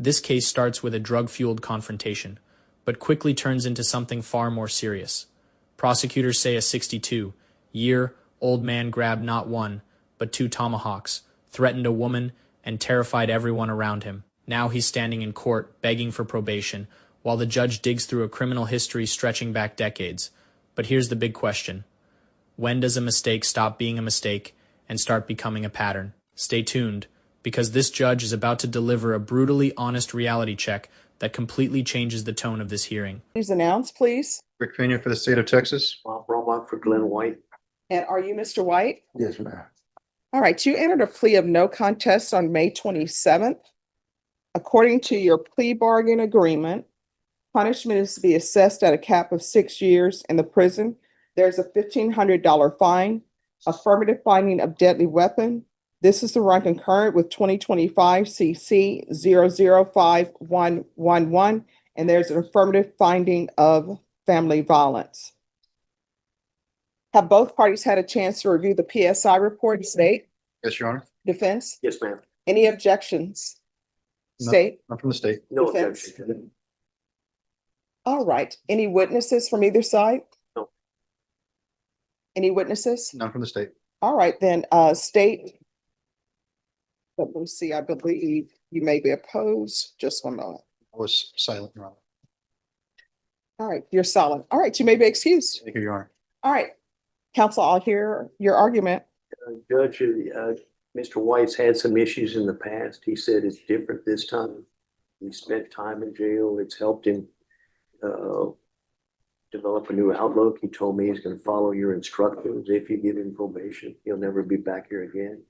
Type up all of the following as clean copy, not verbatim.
This case starts with a drug-fueled confrontation, but quickly turns into something far more serious. Prosecutors say a 62-year-old man grabbed not one, but two tomahawks, threatened a woman, and terrified everyone around him. Now he's standing in court, begging for probation, while the judge digs through a criminal history stretching back decades. But here's the big question. When does a mistake stop being a mistake and start becoming a pattern? Stay tuned, because this judge is about to deliver a brutally honest reality check that completely changes the tone of this hearing. Please announce, please. Rick Pena for the state of Texas. Bob Romack for Glenn White. And are you Mr. White? Yes, ma'am. All right, you entered a plea of no contest on May 27th. According to your plea bargain agreement, punishment is to be assessed at a cap of 6 years in the prison. There's a $1,500 fine, affirmative finding of deadly weapon. This is to run concurrent with 2025 CC 005111, and there's an affirmative finding of family violence. Have both parties had a chance to review the PSI report? State? Yes, Your Honor. Defense? Yes, ma'am. Any objections? No. State? I'm from the state. No Defense. objection. All right. Any witnesses from either side? No. Any witnesses? None from the state. All right, then, state. Let me see, I believe you may be opposed. Just one moment. I was silent, Your Honor. All right, you're solid. All right, you may be excused. Thank you, Your Honor. All right. Counsel, I'll hear your argument. Judge, Mr. White's had some issues in the past. He said it's different this time. He spent time in jail. It's helped him develop a new outlook. He told me he's going to follow your instructions. If you give him probation, he'll never be back here again.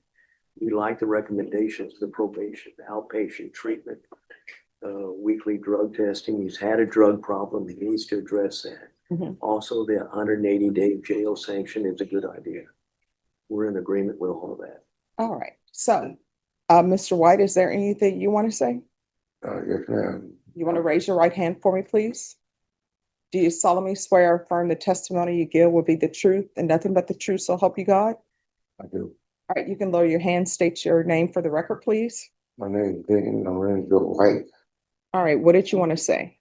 We like the recommendations, the probation, the outpatient treatment, weekly drug testing. He's had a drug problem. He needs to address that. Mhm. Also, the 180-day jail sanction is a good idea. We're in agreement with all that. All right, so, Mr. White, is there anything you want to say? Yes, ma'am. You want to raise your right hand for me, please? Do you solemnly swear or affirm the testimony you give will be the truth and nothing but the truth, so help you God? I do. All right, you can lower your hand, state your name for the record, please. My name is Dean Lorenzo White. All right, what did you want to say?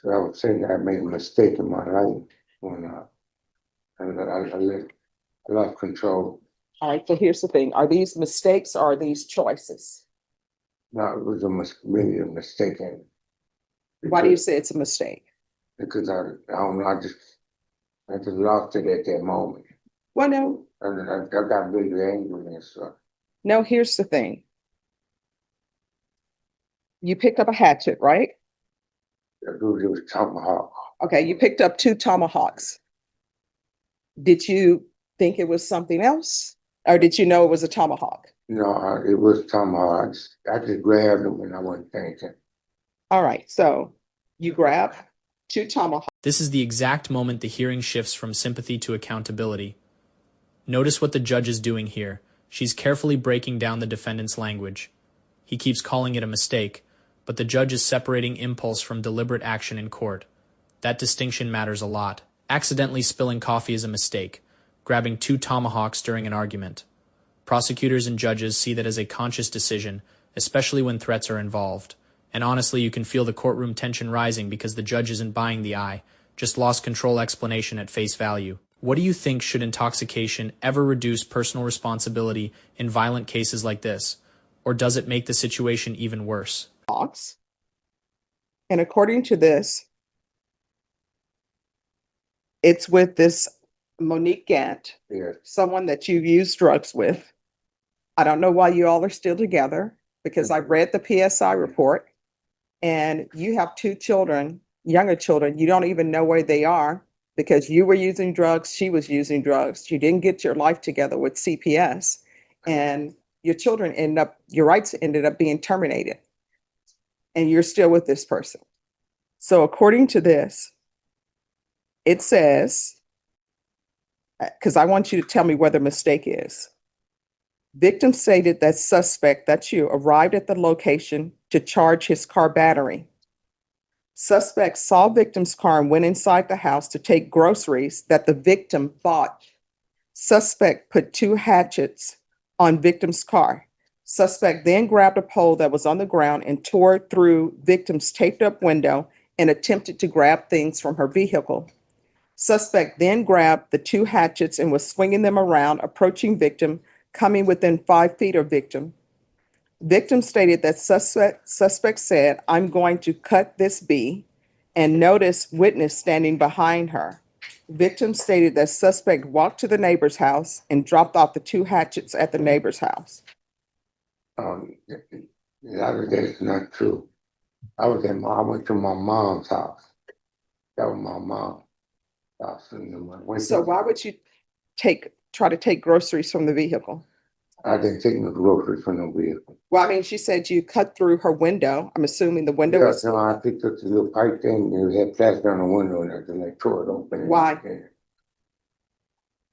I was saying I made a mistake in my life when I lost control. All right, so here's the thing. Are these mistakes or are these choices? No, it was really a mistake. Why do you say it's a mistake? Because I don't know, I just lost it at that moment. Well, no, And I got really angry and stuff. no, here's the thing. You picked up a hatchet, right? It was Tomahawk. Okay, you picked up two tomahawks. Did you think it was something else? Or did you know it was a tomahawk? No, it was Tomahawk. I just grabbed them and I wasn't thinking. All right, so you grab two tomahawks. This is the exact moment the hearing shifts from sympathy to accountability. Notice what the judge is doing here. She's carefully breaking down the defendant's language. He keeps calling it a mistake, but the judge is separating impulse from deliberate action in court. That distinction matters a lot. Accidentally spilling coffee is a mistake. Grabbing two tomahawks during an argument. Prosecutors and judges see that as a conscious decision, especially when threats are involved. And honestly, you can feel the courtroom tension rising because the judge isn't buying the eye, just lost control explanation at face value. What do you think, should intoxication ever reduce personal responsibility in violent cases like this? Or does it make the situation even worse? And according to this, it's with this Monique Gant, Yes. someone that you've used drugs with. I don't know why you all are still together because I read the PSI report and you have two children, younger children. You don't even know where they are because you were using drugs. She was using drugs. You didn't get your life together with CPS and your your rights ended up being terminated and you're still with this person. So according to this, it says, because I want you to tell me where the mistake is. Victim stated that suspect, that's you, arrived at the location to charge his car battery. Suspect saw victim's car and went inside the house to take groceries that the victim bought. Suspect put two hatchets on victim's car. Suspect then grabbed a pole that was on the ground and tore through victim's taped up window and attempted to grab things from her vehicle. Suspect then grabbed the two hatchets and was swinging them around, approaching victim, coming within 5 feet of victim. Victim stated that suspect said, "I'm going to cut this bee," and noticed witness standing behind her. Victim stated that suspect walked to the neighbor's house and dropped off the two hatchets at the neighbor's house. That's not true. I went to my mom's house. That was my mom's house. And I went So to- why would you try to take groceries from the vehicle? I didn't take no groceries from no vehicle. Well, I mean, she said you cut through her window. I'm assuming the window Yeah, was, no, I picked up the little pipe thing, and it had plastic on the window, and everything, I tore it open. and Why? everything.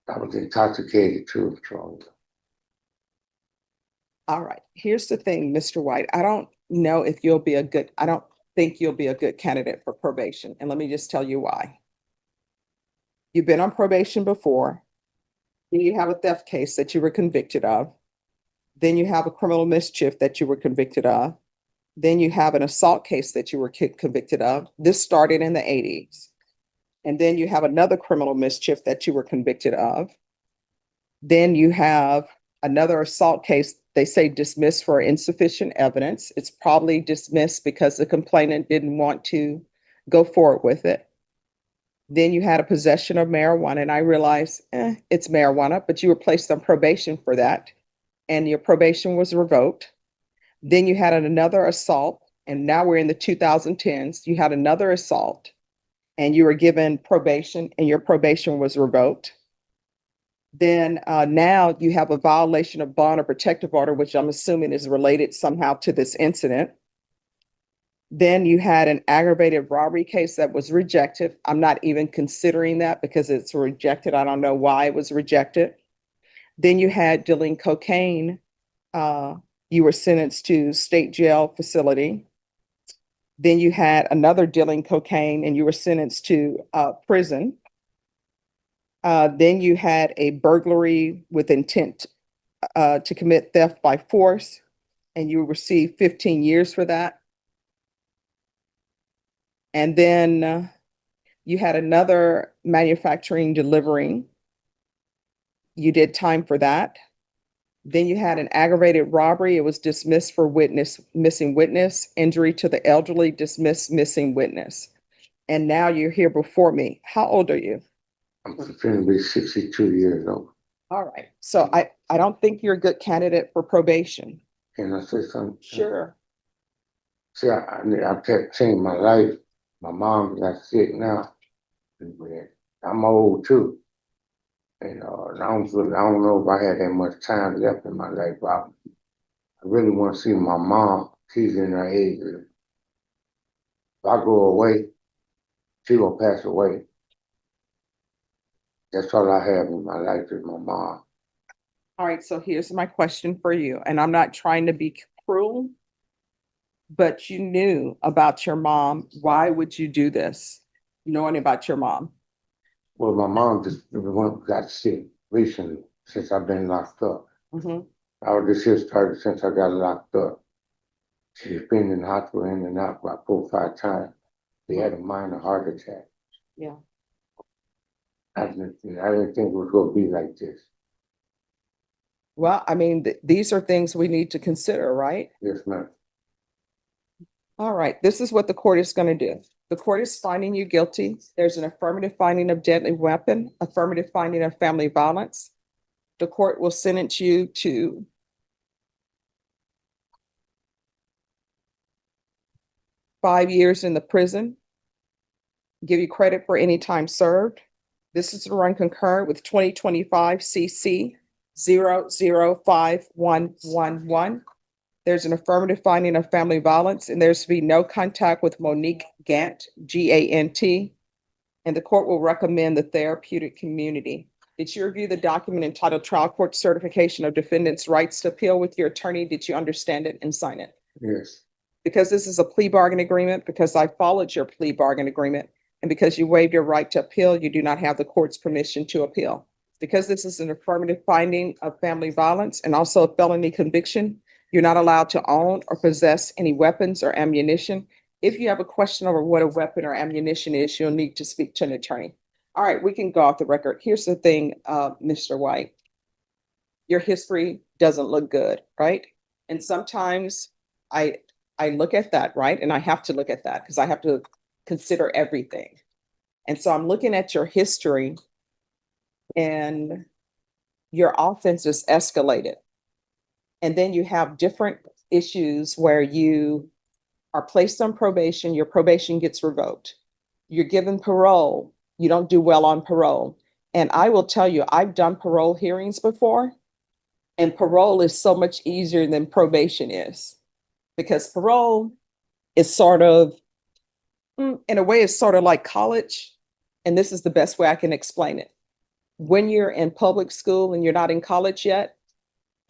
I was intoxicated too, so. all right. Here's the thing, Mr. White. I don't think you'll be a good candidate for probation. And let me just tell you why. You've been on probation before. Then you have a theft case that you were convicted of. Then you have a criminal mischief that you were convicted of. Then you have an assault case that you were convicted of. This started in the 80s. And then you have another criminal mischief that you were convicted of. Then you have another assault case, they say dismissed for insufficient evidence. It's probably dismissed because the complainant didn't want to go forward with it. Then you had a possession of marijuana, and I realized it's marijuana, but you were placed on probation for that, and your probation was revoked. Then you had another assault, and now we're in the 2010s. You had another assault, and you were given probation, and your probation was revoked. Then now you have a violation of bond or protective order, which I'm assuming is related somehow to this incident. Then you had an aggravated robbery case that was rejected. I'm not even considering that because it's rejected. I don't know why it was rejected. Then you had dealing cocaine. You were sentenced to state jail facility. Then you had another dealing cocaine and you were sentenced to prison. Then you had a burglary with intent to commit theft by force, and you received 15 years for that. And then you had another manufacturing delivering. You did time for that. Then you had an aggravated robbery. It was dismissed for missing witness, injury to the elderly, dismissed, missing witness. And now you're here before me. How old are you? I'm going to be 62 years old. All right. So I don't think you're a good candidate for probation. Can I say something? Sure. See, I've kept changing my life. My mom got sick now. I'm old too. And I don't know if I had that much time left in my life. I really want to see my mom. She's in her 80s. If I go away, she gonna pass away. That's all I have in my life is my mom. All right. So here's my question for you. And I'm not trying to be cruel, but you knew about your mom. Why would you do this? Knowing about your mom? Well, my mom just got sick recently since I've been locked up. Mhm. This year started since I got locked up. She's been in the hospital in and out about 4 or 5 times. She had a minor heart attack. Yeah. I didn't think it was going to be like this. Well, I mean, these are things we need to consider, right? Yes, ma'am. All right. This is what the court is going to do. The court is finding you guilty. There's an affirmative finding of deadly weapon, affirmative finding of family violence. The court will sentence you to 5 years in the prison, give you credit for any time served. This is to run concurrent with 2025 CC 005111. There's an affirmative finding of family violence, and there's to be no contact with Monique Gant, Gant, and the court will recommend the therapeutic community. Did you review the document entitled Trial Court Certification of Defendant's Rights to Appeal with your attorney? Did you understand it and sign it? Yes. Because this is a plea bargain agreement, because I followed your plea bargain agreement, and because you waived your right to appeal, you do not have the court's permission to appeal. Because this is an affirmative finding of family violence and also a felony conviction, You're not allowed to own or possess any weapons or ammunition. If you have a question over what a weapon or ammunition is, you'll need to speak to an attorney. All right, we can go off the record. Here's the thing, Mr. White. Your history doesn't look good, right? And sometimes I look at that, right? And I have to look at that because I have to consider everything. And so I'm looking at your history, and your offense is escalated. And then you have different issues where you are placed on probation, your probation gets revoked. You're given parole, you don't do well on parole. And I will tell you, I've done parole hearings before, and parole is so much easier than probation is, because parole is sort of, in a way, it's sort of like college. And this is the best way I can explain it. When you're in public school and you're not in college yet,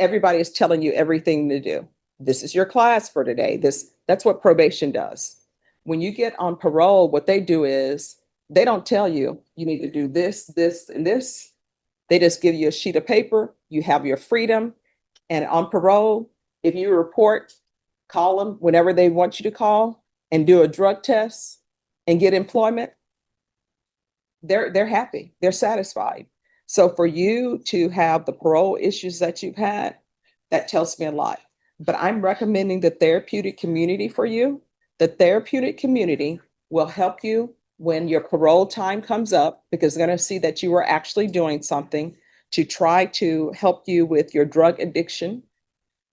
everybody is telling you everything to do. This is your class for today. That's what probation does. When you get on parole, what they do is they don't tell you, you need to do this, this, and this. They just give you a sheet of paper. You have your freedom. And on parole, if you report, call them whenever they want you to call, and do a drug test and get employment, they're happy. They're satisfied. So for you to have the parole issues that you've had, that tells me a lot. But I'm recommending the therapeutic community for you. The therapeutic community will help you when your parole time comes up, because they're going to see that you are actually doing something to try to help you with your drug addiction.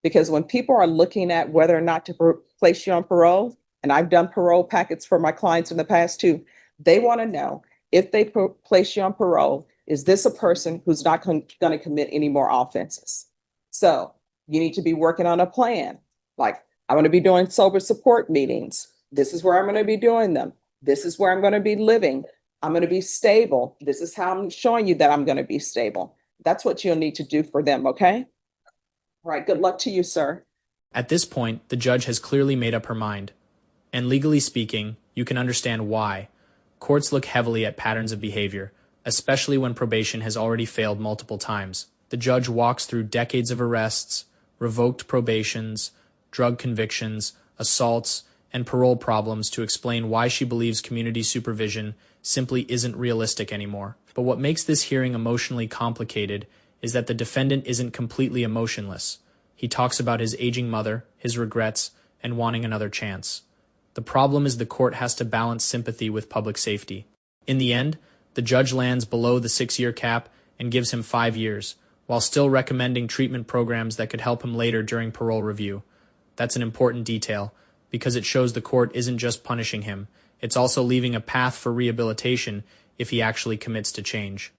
Because when people are looking at whether or not to place you on parole, and I've done parole packets for my clients in the past too, they want to know, if they place you on parole, is this a person who's not going to commit any more offenses? So you need to be working on a plan. Like, I'm going to be doing sober support meetings. This is where I'm going to be doing them. This is where I'm going to be living. I'm going to be stable. This is how I'm showing you that I'm going to be stable. That's what you'll need to do for them, okay? All right, good luck to you, sir. At this point, the judge has clearly made up her mind. And legally speaking, you can understand why. Courts look heavily at patterns of behavior, especially when probation has already failed multiple times. The judge walks through decades of arrests, revoked probations, drug convictions, assaults, and parole problems to explain why she believes community supervision simply isn't realistic anymore. But what makes this hearing emotionally complicated is that the defendant isn't completely emotionless. He talks about his aging mother, his regrets, and wanting another chance. The problem is the court has to balance sympathy with public safety. In the end, the judge lands below the 6-year cap and gives him 5 years, while still recommending treatment programs that could help him later during parole review. That's an important detail, because it shows the court isn't just punishing him, it's also leaving a path for rehabilitation if he actually commits to change.